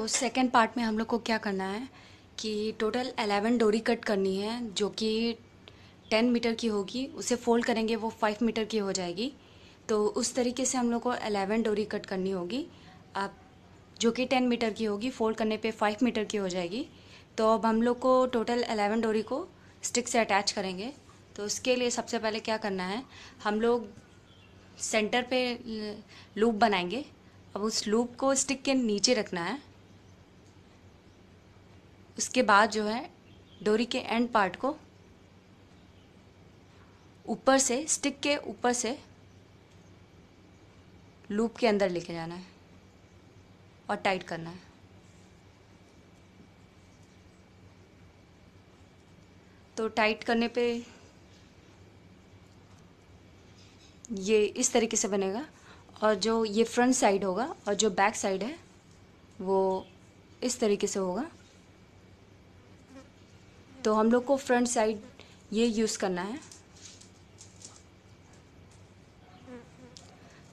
Second part में हम लोग को क्या करना है कि टोटल 11 डोरी कट करनी है, जो कि 10 मीटर की होगी। उसे फोल्ड करेंगे वो 5 मीटर की हो जाएगी। तो उस तरीके से हम लोग को 11 डोरी कट करनी होगी। आप जो कि 10 मीटर की होगी, फोल्ड करने पे 5 मीटर की हो जाएगी। तो अब हम लोग को टोटल 11 डोरी को स्टिक से अटैच करेंगे। तो उसके लिए सबसे पहले क्या करना है, हम लोग सेंटर पे लूप बनाएंगे। अब उस लूप को स्टिक के नीचे रखना है। उसके बाद जो है डोरी के एंड पार्ट को ऊपर से, स्टिक के ऊपर से लूप के अंदर लेके जाना है और टाइट करना है। तो टाइट करने पे ये इस तरीके से बनेगा। और जो ये फ्रंट साइड होगा और जो बैक साइड है वो इस तरीके से होगा। तो हम लोग को फ्रंट साइड ये यूज़ करना है।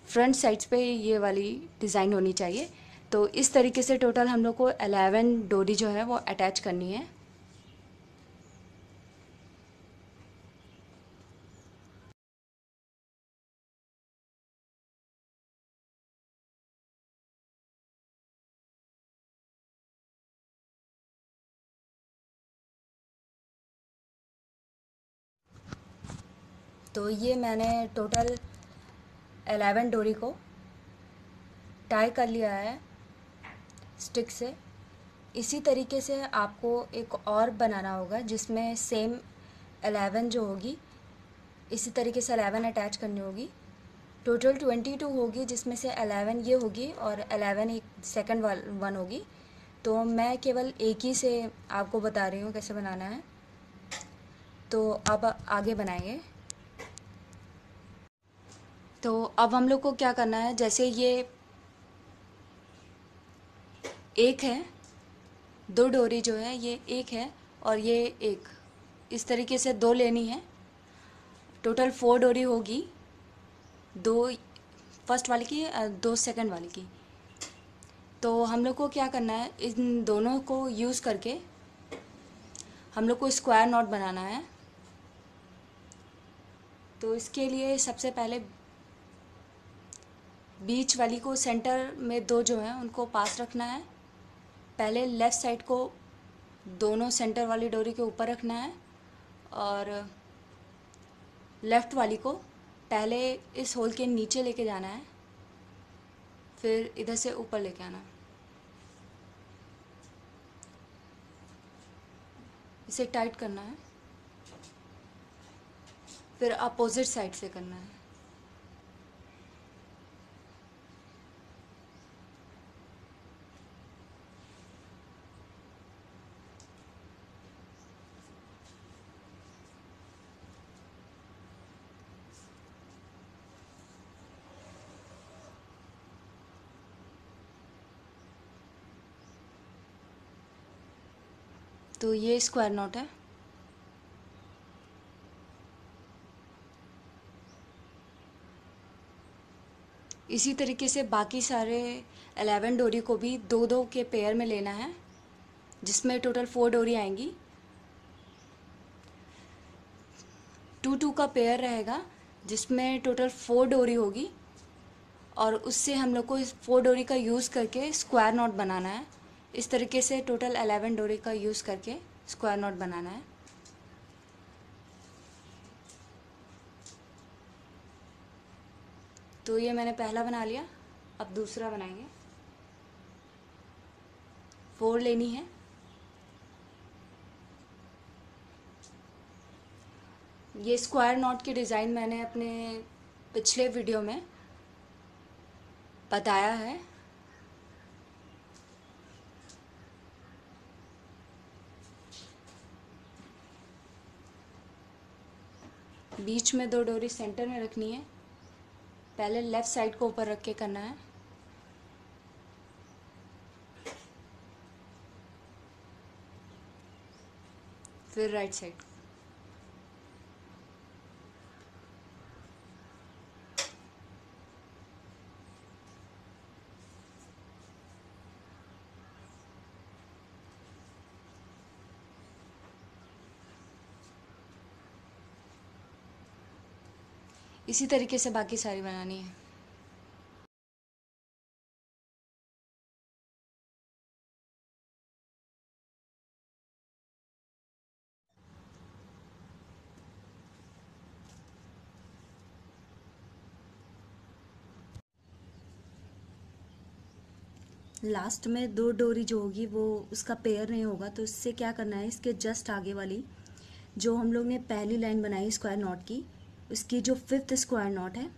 फ्रंट साइड्स पे ये वाली डिज़ाइन होनी चाहिए। तो इस तरीके से टोटल हम लोग को 11 डोरी जो है वो अटैच करनी है। तो ये मैंने टोटल 11 डोरी को टाई कर लिया है स्टिक से। इसी तरीके से आपको एक और बनाना होगा जिसमें सेम 11 जो होगी, इसी तरीके से 11 अटैच करनी होगी। टोटल 22 होगी, जिसमें से 11 ये होगी और 11 एक सेकंड वन होगी। तो मैं केवल एक ही से आपको बता रही हूँ कैसे बनाना है। तो अब आगे बनाएंगे। तो अब हम लोग को क्या करना है, जैसे ये एक है, दो डोरी जो है ये एक है और ये एक, इस तरीके से दो लेनी है। टोटल 4 डोरी होगी, दो फर्स्ट वाले की, दो सेकंड वाले की। तो हम लोग को क्या करना है, इन दोनों को यूज़ करके हम लोग को स्क्वायर नॉट बनाना है। तो इसके लिए सबसे पहले बीच वाली को सेंटर में दो जो हैं उनको पास रखना है। पहले लेफ़्ट साइड को दोनों सेंटर वाली डोरी के ऊपर रखना है और लेफ़्ट वाली को पहले इस होल के नीचे लेके जाना है, फिर इधर से ऊपर लेके आना है। इसे टाइट करना है, फिर अपोजिट साइड से करना है। तो ये स्क्वायर नॉट है। इसी तरीके से बाकी सारे 11 डोरी को भी दो दो के पेयर में लेना है, जिसमें टोटल 4 डोरी आएंगी। 2 2 का पेयर रहेगा जिसमें टोटल 4 डोरी होगी। और उससे हम लोग को इस 4 डोरी का यूज़ करके स्क्वायर नॉट बनाना है। इस तरीके से टोटल 11 डोरी का यूज़ करके स्क्वायर नॉट बनाना है। तो ये मैंने पहला बना लिया। अब दूसरा बनाएंगे। 4 लेनी है। ये स्क्वायर नॉट की डिज़ाइन मैंने अपने पिछले वीडियो में बताया है। बीच में दो डोरी सेंटर में रखनी है। पहले लेफ़्ट साइड को ऊपर रख के करना है, फिर राइट साइड। इसी तरीके से बाकी सारी बनानी है। लास्ट में 2 डोरी जो होगी वो उसका पेयर नहीं होगा, तो इससे क्या करना है, इसके जस्ट आगे वाली जो हम लोग ने पहली लाइन बनाई स्क्वायर नॉट की, उसकी जो 5th स्क्वायर नॉट है,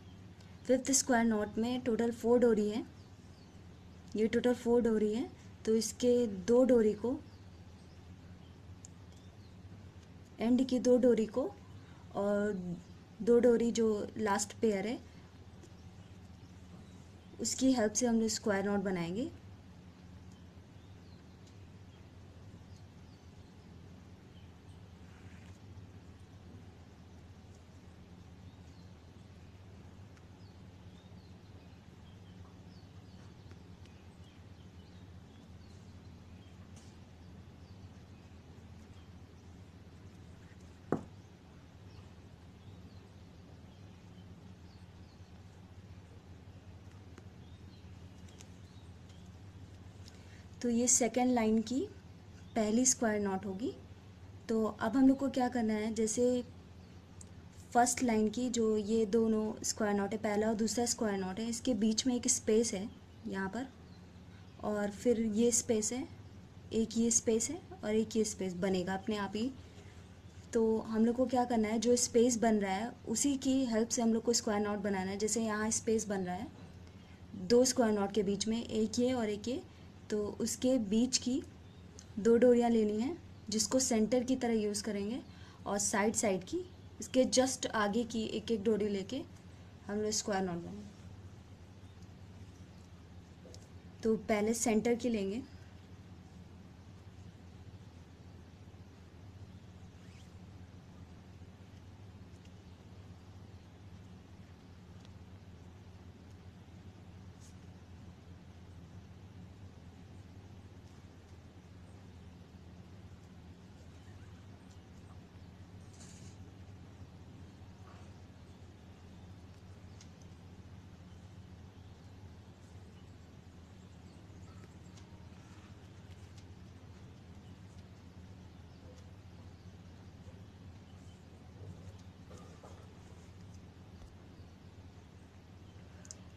5th स्क्वायर नॉट में टोटल 4 डोरी है, ये टोटल 4 डोरी है। तो इसके 2 डोरी को, एंड की 2 डोरी को और 2 डोरी जो लास्ट पेयर है उसकी हेल्प से हम लोग स्क्वायर नॉट बनाएंगे। तो ये सेकेंड लाइन की पहली स्क्वायर नॉट होगी। तो अब हम लोग को क्या करना है, जैसे फर्स्ट लाइन की जो ये दोनों स्क्वायर नॉट है, पहला और दूसरा स्क्वायर नॉट है, इसके बीच में एक स्पेस है यहाँ पर, और फिर ये स्पेस है, एक ये स्पेस है और एक ये स्पेस बनेगा अपने आप ही। तो हम लोग को क्या करना है, जो स्पेस बन रहा है उसी की हेल्प से हम लोग को स्क्वायर नॉट बनाना है। जैसे यहाँ स्पेस बन रहा है 2 स्क्वायर नॉट के बीच में, एक ये और एक ये, तो उसके बीच की 2 डोरियाँ लेनी है जिसको सेंटर की तरह यूज़ करेंगे, और साइड साइड की इसके जस्ट आगे की एक एक डोरी लेके हम लोग स्क्वायर नॉट बनाएंगे। तो पहले सेंटर की लेंगे,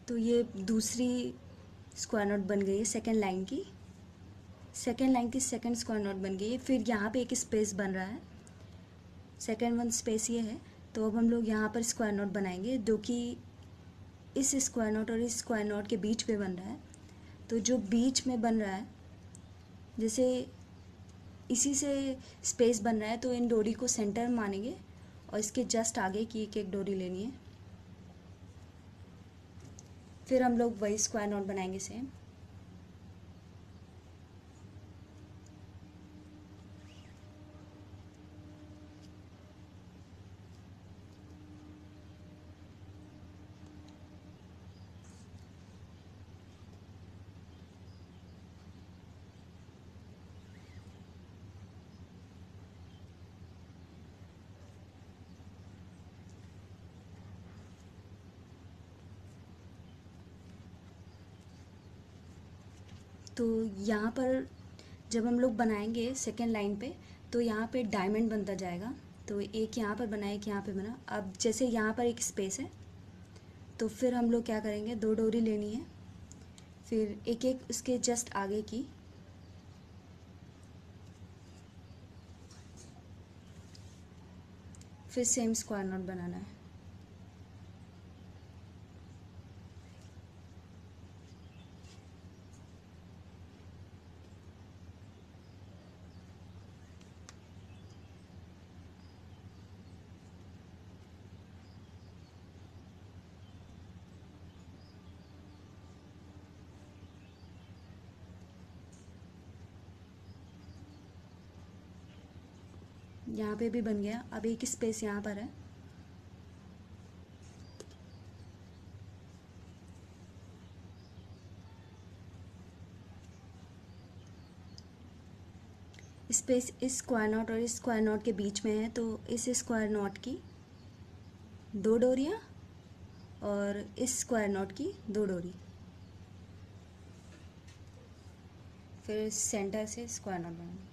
तो ये दूसरी स्क्वायर नॉट बन गई है सेकेंड लाइन की, सेकेंड लाइन की सेकेंड स्क्वायर नॉट बन गई है। फिर यहाँ पे एक स्पेस बन रहा है, सेकेंड वन स्पेस ये है। तो अब हम लोग यहाँ पर स्क्वायर नॉट बनाएंगे जो कि इस स्क्वायर नॉट और इस स्क्वायर नॉट के बीच में बन रहा है। तो जो बीच में बन रहा है, जैसे इसी से स्पेस बन रहा है, तो इन डोरी को सेंटर मानेंगे और इसके जस्ट आगे की एक एक डोरी लेनी है। फिर हम लोग वही स्क्वायर नॉट बनाएंगे सेम। तो यहाँ पर जब हम लोग बनाएंगे सेकेंड लाइन पे, तो यहाँ पे डायमंड बनता जाएगा। तो एक यहाँ पर बना, एक यहाँ पे बना। अब जैसे यहाँ पर एक स्पेस है, तो फिर हम लोग क्या करेंगे, 2 डोरी लेनी है, फिर एक एक उसके जस्ट आगे की, फिर सेम स्क्वायर नॉट बनाना है। यहाँ पे भी बन गया। अब एक स्पेस यहाँ पर है, स्पेस इस स्क्वायर नॉट और इस स्क्वायर नॉट के बीच में है। तो इस स्क्वायर नॉट की 2 डोरियाँ और इस स्क्वायर नॉट की 2 डोरी, फिर सेंटर से स्क्वायर नॉट बनाएंगे।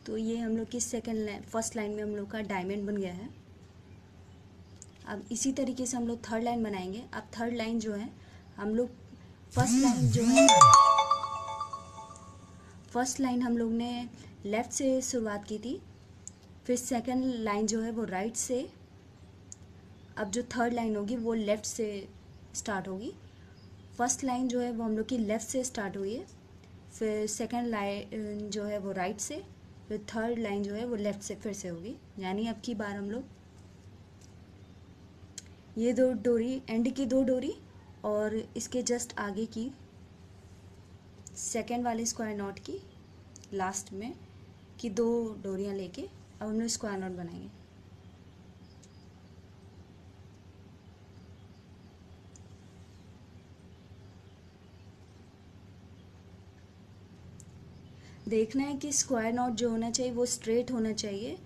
तो ये हम लोग की फर्स्ट लाइन में हम लोग का डायमंड बन गया है। अब इसी तरीके से हम लोग थर्ड लाइन बनाएंगे। अब थर्ड लाइन जो है हम लोग फर्स्ट लाइन हम लोग ने लेफ़्ट से शुरुआत की थी, फिर सेकंड लाइन जो है वो राइट से, अब जो थर्ड लाइन होगी वो लेफ़्ट से स्टार्ट होगी। फर्स्ट लाइन जो है वो हम लोग की लेफ़्ट से स्टार्ट हुई है, फिर सेकंड लाइन जो है वो राइट से, फिर थर्ड लाइन जो है वो लेफ़्ट से फिर से होगी। यानी अब की बार हम लोग ये 2 डोरी, एंड की 2 डोरी और इसके जस्ट आगे की सेकंड वाले स्क्वायर नॉट की लास्ट में की 2 डोरियां लेके अब हम लोग स्क्वायर नॉट बनाएंगे। देखना है कि स्क्वायर नॉट जो होना चाहिए वो स्ट्रेट होना चाहिए,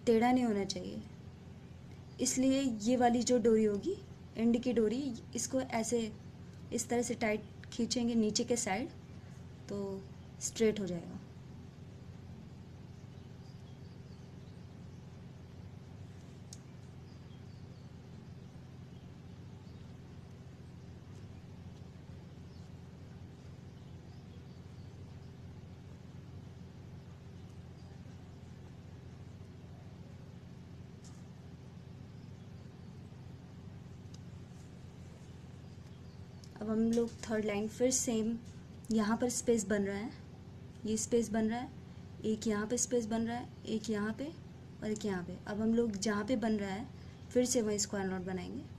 टेढ़ा नहीं होना चाहिए। इसलिए ये वाली जो डोरी होगी, एंड की डोरी, इसको ऐसे इस तरह से टाइट खींचेंगे नीचे के साइड तो स्ट्रेट हो जाएगा। अब हम लोग थर्ड लाइन फिर सेम, यहाँ पर स्पेस बन रहा है, ये स्पेस बन रहा है, एक यहाँ पे स्पेस बन रहा है, एक यहाँ पे और एक यहाँ पे। अब हम लोग जहाँ पे बन रहा है फिर से वही स्क्वायर नॉट बनाएंगे।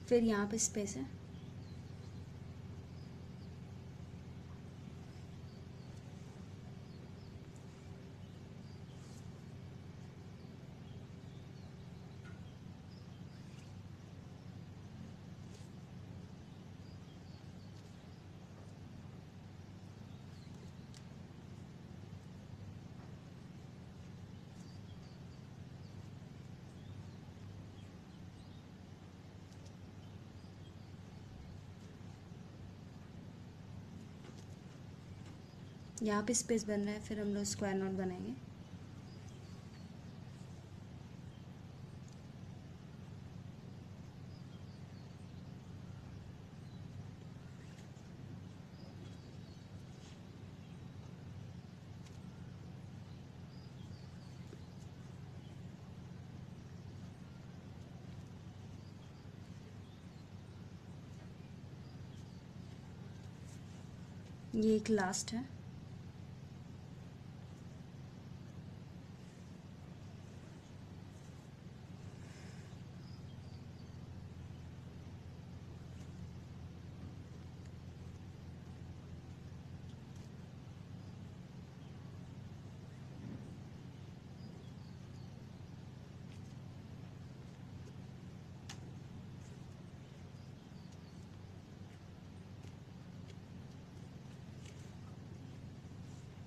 फिर यहाँ पे स्पेस है, यहाँ पे स्पेस बन रहा है, फिर हम लोग स्क्वायर नॉट बनाएंगे। ये एक लास्ट है,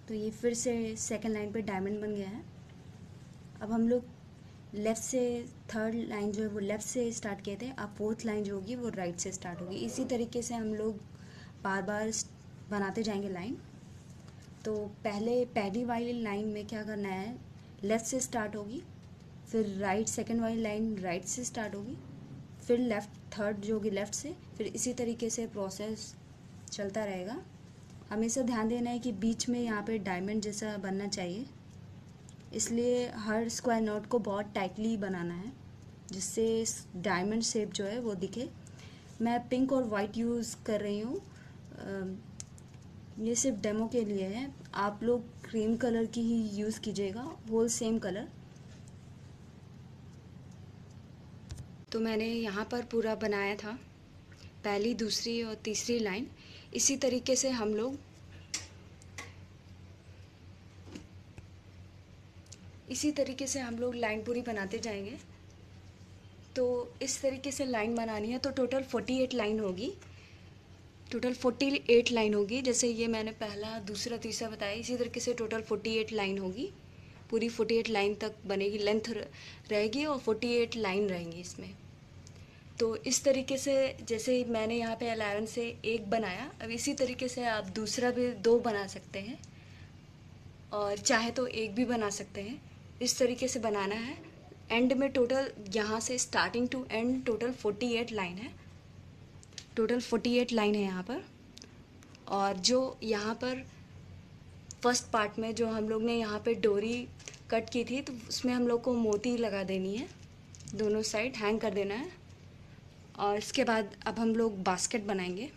तो ये फिर से सेकंड लाइन पे डायमंड बन गया है। अब हम लोग लेफ़्ट से थर्ड लाइन जो है वो लेफ़्ट से स्टार्ट किए थे, अब फोर्थ लाइन जो होगी वो राइट से स्टार्ट होगी। इसी तरीके से हम लोग बार बार बनाते जाएंगे लाइन। तो पहली वाली लाइन में क्या करना है, लेफ़्ट से स्टार्ट होगी, फिर राइट सेकंड वाली लाइन राइट से स्टार्ट होगी, फिर लेफ़्ट थर्ड जो कि लेफ़्ट से, फिर इसी तरीके से प्रोसेस चलता रहेगा। हमेशा ध्यान देना है कि बीच में यहाँ पे डायमंड जैसा बनना चाहिए, इसलिए हर स्क्वायर नोट को बहुत टाइटली बनाना है जिससे डायमंड शेप जो है वो दिखे। मैं पिंक और वाइट यूज़ कर रही हूँ, ये सिर्फ डेमो के लिए है। आप लोग क्रीम कलर की ही यूज़ कीजिएगा, होल सेम कलर। तो मैंने यहाँ पर पूरा बनाया था, पहली, दूसरी और तीसरी लाइन। इसी तरीके से हम लोग लाइन पूरी बनाते जाएंगे। तो इस तरीके से लाइन बनानी है, तो टोटल 48 लाइन होगी। जैसे ये मैंने पहला, दूसरा, तीसरा बताया, इसी तरीके से टोटल 48 लाइन होगी। पूरी 48 लाइन तक बनेगी, लेंथ रहेगी और 48 लाइन रहेंगी इसमें। तो इस तरीके से जैसे मैंने यहाँ पे 11 से 1 बनाया, अब इसी तरीके से आप दूसरा भी 2 बना सकते हैं और चाहे तो 1 भी बना सकते हैं। इस तरीके से बनाना है। एंड में टोटल यहाँ से starting to end total 48 line है। यहाँ पर। और जो यहाँ पर फर्स्ट पार्ट में जो हम लोग ने यहाँ पे डोरी कट की थी, तो उसमें हम लोग को मोती लगा देनी है, दोनों साइड हैंग कर देना है। और इसके बाद अब हम लोग बास्केट बनाएंगे।